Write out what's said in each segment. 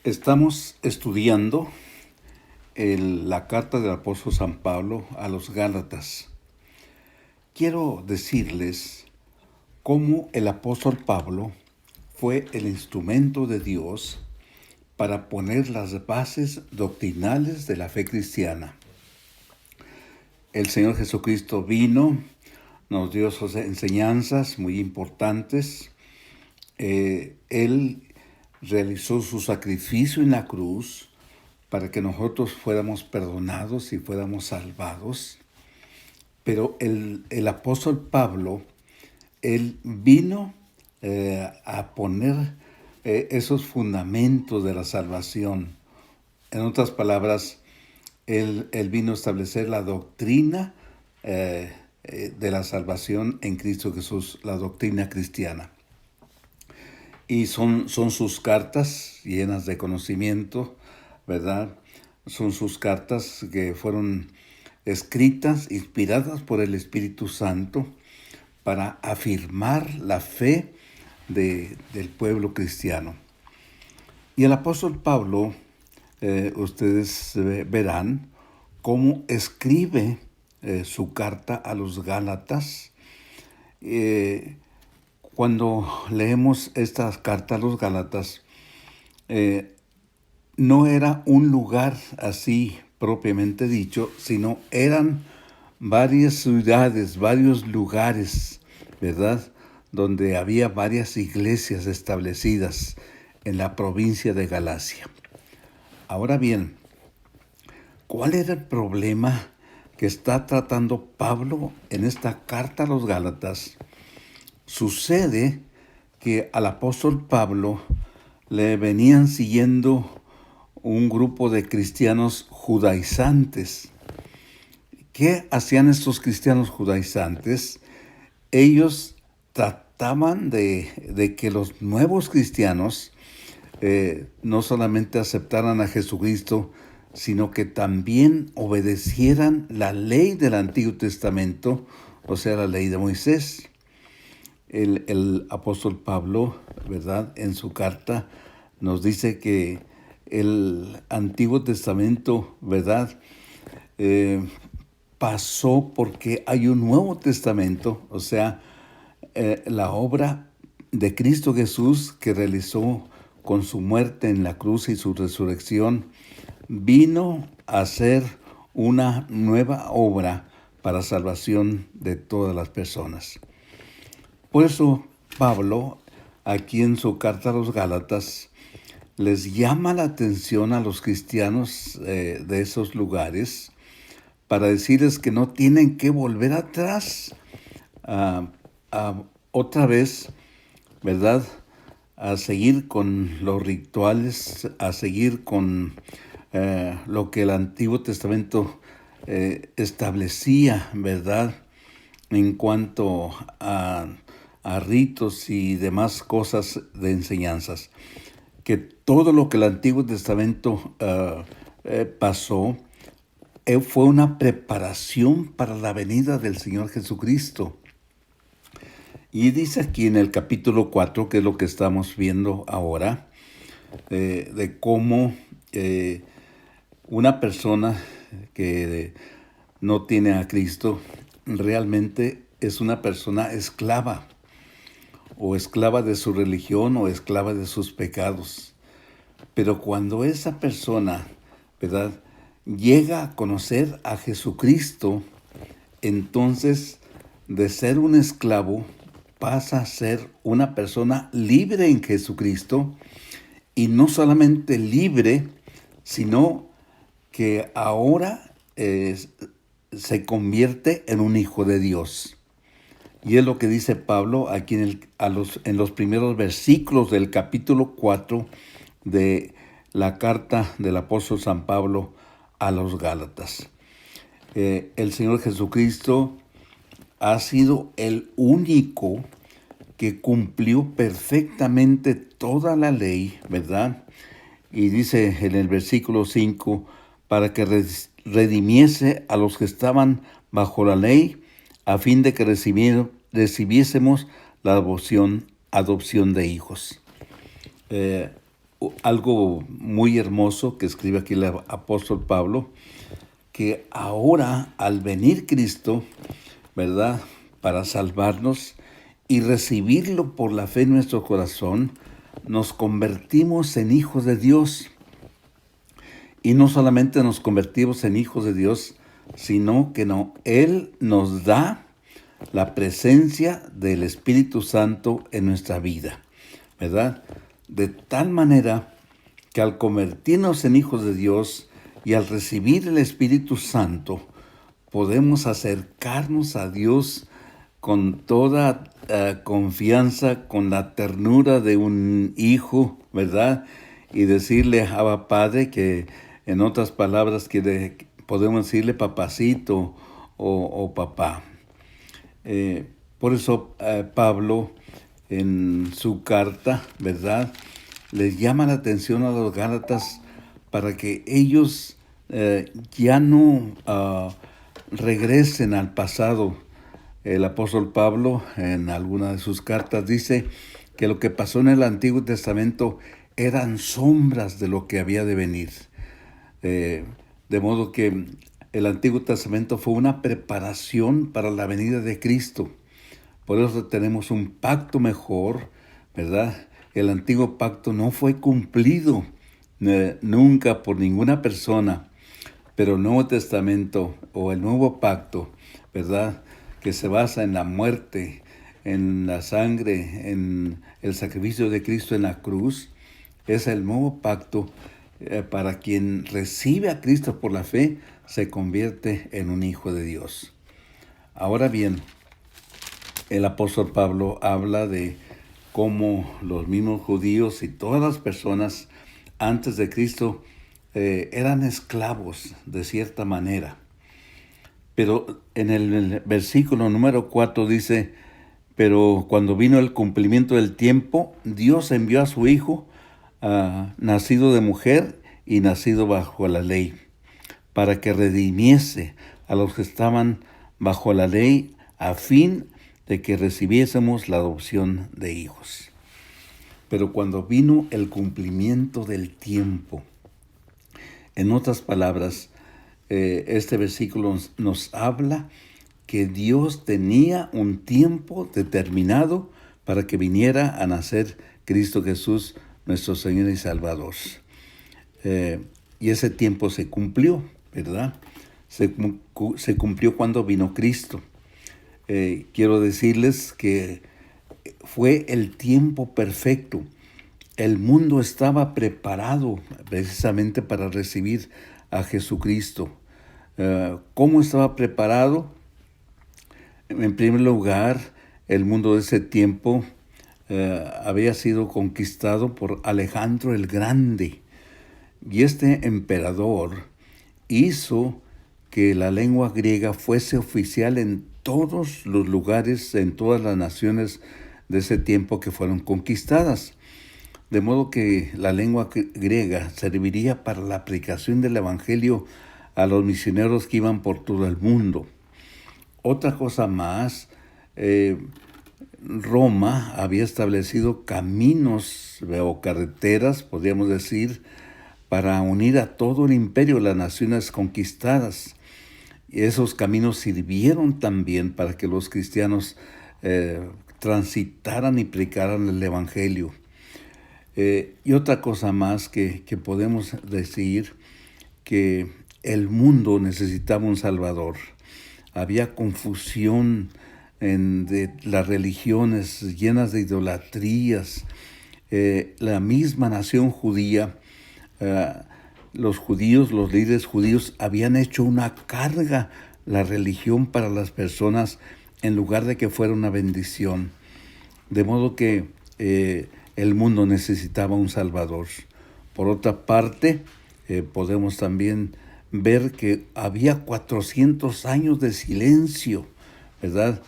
Estamos estudiando la carta del apóstol San Pablo a los Gálatas. Quiero decirles cómo el apóstol Pablo fue el instrumento de Dios para poner las bases doctrinales de la fe cristiana. El Señor Jesucristo vino, nos dio sus enseñanzas muy importantes. Él realizó su sacrificio en la cruz para que nosotros fuéramos perdonados y fuéramos salvados. Pero el apóstol Pablo, él vino a poner esos fundamentos de la salvación. En otras palabras, él vino a establecer la doctrina de la salvación en Cristo Jesús, la doctrina cristiana. Y son sus cartas llenas de conocimiento, ¿verdad? Son sus cartas que fueron escritas, inspiradas por el Espíritu Santo para afirmar la fe del pueblo cristiano. Y el apóstol Pablo, ustedes verán cómo escribe su carta a los Gálatas. Cuando leemos esta carta a los Gálatas, no era un lugar así propiamente dicho, sino eran varias ciudades, varios lugares, ¿verdad?, donde había varias iglesias establecidas en la provincia de Galacia. Ahora bien, ¿cuál era el problema que está tratando Pablo en esta carta a los Gálatas? Sucede que al apóstol Pablo le venían siguiendo un grupo de cristianos judaizantes. ¿Qué hacían estos cristianos judaizantes? Ellos trataban de que los nuevos cristianos no solamente aceptaran a Jesucristo, sino que también obedecieran la ley del Antiguo Testamento, o sea, la ley de Moisés. El apóstol Pablo, ¿verdad?, en su carta nos dice que el Antiguo Testamento, ¿verdad?, pasó porque hay un Nuevo Testamento, o sea, la obra de Cristo Jesús que realizó con su muerte en la cruz y su resurrección, vino a ser una nueva obra para salvación de todas las personas. Por eso Pablo, aquí en su carta a los Gálatas, les llama la atención a los cristianos de esos lugares para decirles que no tienen que volver atrás otra vez, ¿verdad?, a seguir con los rituales, a seguir con lo que el Antiguo Testamento establecía, ¿verdad?, en cuanto a ritos y demás cosas de enseñanzas. Que todo lo que el Antiguo Testamento pasó fue una preparación para la venida del Señor Jesucristo. Y dice aquí en el capítulo 4, que es lo que estamos viendo ahora, de cómo una persona que no tiene a Cristo realmente es una persona esclava, o esclava de su religión, o esclava de sus pecados. Pero cuando esa persona, ¿verdad?, llega a conocer a Jesucristo, entonces de ser un esclavo pasa a ser una persona libre en Jesucristo, y no solamente libre, sino que ahora se convierte en un hijo de Dios. Y es lo que dice Pablo aquí en los primeros versículos del capítulo 4 de la carta del apóstol San Pablo a los Gálatas. El Señor Jesucristo ha sido el único que cumplió perfectamente toda la ley, ¿verdad? Y dice en el versículo 5, para que redimiese a los que estaban bajo la ley, a fin de que recibiésemos la adopción de hijos. algo muy hermoso que escribe aquí el apóstol Pablo, que ahora al venir Cristo, ¿verdad? Para salvarnos y recibirlo por la fe en nuestro corazón, nos convertimos en hijos de Dios. Y no solamente nos convertimos en hijos de Dios, sino que Él nos da la presencia del Espíritu Santo en nuestra vida, ¿verdad? De tal manera que al convertirnos en hijos de Dios y al recibir el Espíritu Santo, podemos acercarnos a Dios con toda confianza, con la ternura de un hijo, ¿verdad? Y decirle a Abba Padre, que en otras palabras podemos decirle papacito o papá. Por eso Pablo en su carta, ¿verdad?, les llama la atención a los Gálatas para que ellos ya no regresen al pasado. El apóstol Pablo en alguna de sus cartas dice que lo que pasó en el Antiguo Testamento eran sombras de lo que había de venir. De modo que el Antiguo Testamento fue una preparación para la venida de Cristo. Por eso tenemos un pacto mejor, ¿verdad? El antiguo pacto no fue cumplido nunca por ninguna persona, pero el Nuevo Testamento o el Nuevo Pacto, ¿verdad?, que se basa en la muerte, en la sangre, en el sacrificio de Cristo en la cruz, es el nuevo pacto. Para quien recibe a Cristo por la fe, se convierte en un hijo de Dios. Ahora bien, el apóstol Pablo habla de cómo los mismos judíos y todas las personas antes de Cristo eran esclavos de cierta manera. Pero en el versículo número 4 dice: pero cuando vino el cumplimiento del tiempo, Dios envió a su Hijo, nacido de mujer y nacido bajo la ley, para que redimiese a los que estaban bajo la ley, a fin de que recibiésemos la adopción de hijos. Pero cuando vino el cumplimiento del tiempo, en otras palabras, este versículo nos habla que Dios tenía un tiempo determinado para que viniera a nacer Cristo Jesús, nuestro Señor y Salvador. Y ese tiempo se cumplió, ¿verdad? Se cumplió cuando vino Cristo. Quiero decirles que fue el tiempo perfecto. El mundo estaba preparado precisamente para recibir a Jesucristo. ¿Cómo estaba preparado? En primer lugar, el mundo de ese tiempo había sido conquistado por Alejandro el Grande. Y este emperador hizo que la lengua griega fuese oficial en todos los lugares, en todas las naciones de ese tiempo que fueron conquistadas. De modo que la lengua griega serviría para la aplicación del evangelio a los misioneros que iban por todo el mundo. Otra cosa más, Roma había establecido caminos o carreteras, podríamos decir, para unir a todo el imperio, las naciones conquistadas. Y esos caminos sirvieron también para que los cristianos transitaran y predicaran el evangelio. Y otra cosa más que podemos decir, que el mundo necesitaba un Salvador. Había confusión de las religiones llenas de idolatrías. La misma nación judía, los judíos, los líderes judíos, habían hecho una carga la religión para las personas en lugar de que fuera una bendición. De modo que el mundo necesitaba un Salvador. Por otra parte, podemos también ver que había 400 años de silencio, ¿verdad?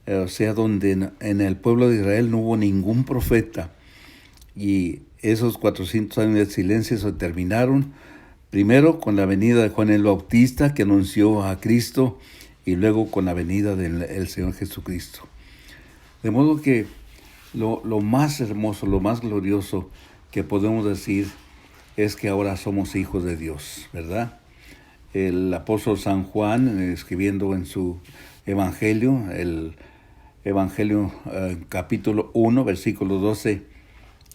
O sea, donde en el pueblo de Israel no hubo ningún profeta. Y esos 400 años de silencio se terminaron primero con la venida de Juan el Bautista, que anunció a Cristo, y luego con la venida del Señor Jesucristo. De modo que lo más hermoso, lo más glorioso que podemos decir es que ahora somos hijos de Dios, ¿verdad? El apóstol San Juan, escribiendo en su Evangelio, el Evangelio capítulo 1, versículo 12,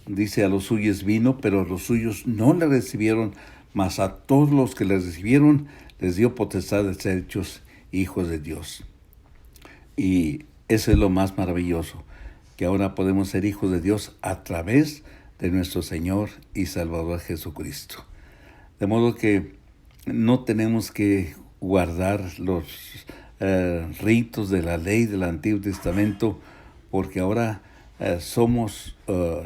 dice: a los suyos vino, pero los suyos no le recibieron, mas a todos los que le recibieron les dio potestad de ser hechos hijos de Dios. Y eso es lo más maravilloso, que ahora podemos ser hijos de Dios a través de nuestro Señor y Salvador Jesucristo. De modo que no tenemos que guardar los ritos de la ley del Antiguo Testamento, porque ahora somos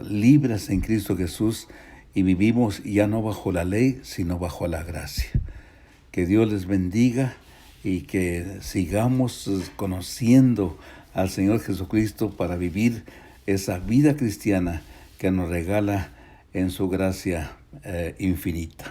libres en Cristo Jesús y vivimos ya no bajo la ley, sino bajo la gracia. Que Dios les bendiga y que sigamos conociendo al Señor Jesucristo para vivir esa vida cristiana que nos regala en su gracia infinita.